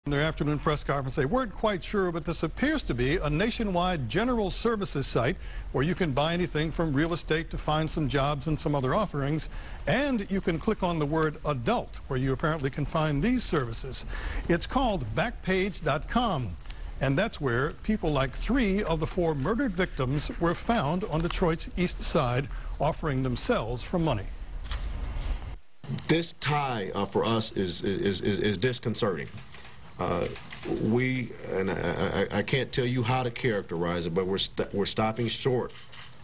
In their afternoon press conference, they weren't quite sure, but this appears to be a nationwide general services site where you can buy anything from real estate to find some jobs and some other offerings. And you can click on the word adult, where you apparently can find these services. It's called Backpage.com. And that's where people like 3 of the 4 murdered victims were found on Detroit's East Side, offering themselves for money. This tie for us is disconcerting. I can't tell you how to characterize it, but we're stopping short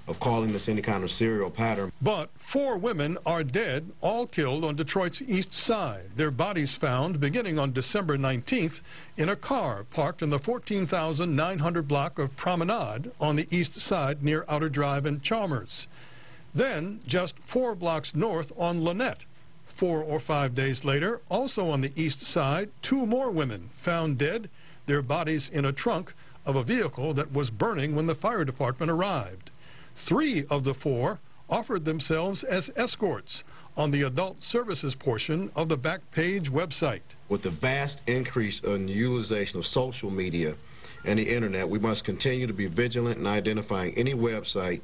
of calling this any kind of serial pattern. But 4 women are dead, all killed on Detroit's East Side. Their bodies found beginning on December 19th in a car parked in the 14,900 block of Promenade on the East Side near Outer Drive and Chalmers. Then, just 4 blocks north on Lynette. 4 or 5 days later, also on the East Side, 2 more women found dead, their bodies in a trunk of a vehicle that was burning when the fire department arrived. 3 of the 4 offered themselves as escorts on the adult services portion of the Backpage website. With the vast increase in the utilization of social media and the internet, we must continue to be vigilant in identifying any website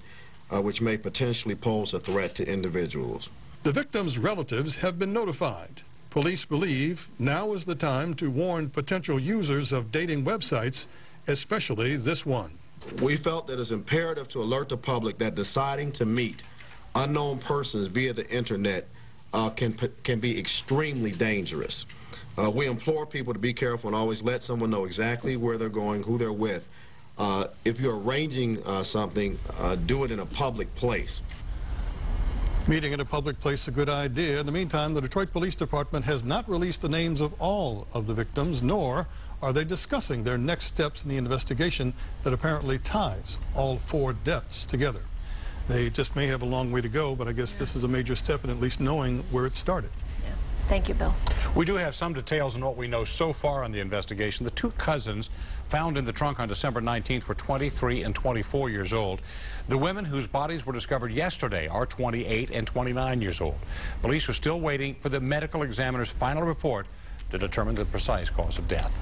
which may potentially pose a threat to individuals. The victims' relatives have been notified. Police believe now is the time to warn potential users of dating websites, especially this one. We felt that it's imperative to alert the public that deciding to meet unknown persons via the internet can be extremely dangerous. We implore people to be careful and always let someone know exactly where they're going, who they're with. If you're arranging something, do it in a public place. Meeting in a public place is a good idea. In the meantime, the Detroit Police Department has not released the names of all of the victims, nor are they discussing their next steps in the investigation that apparently ties all 4 deaths together. They just may have a long way to go, but I guess this is a major step in at least knowing where it started. Thank you, Bill. We do have some details on what we know so far on the investigation. The 2 cousins found in the trunk on December 19th were 23 and 24 years old. The women whose bodies were discovered yesterday are 28 and 29 years old. Police are still waiting for the medical examiner's final report to determine the precise cause of death.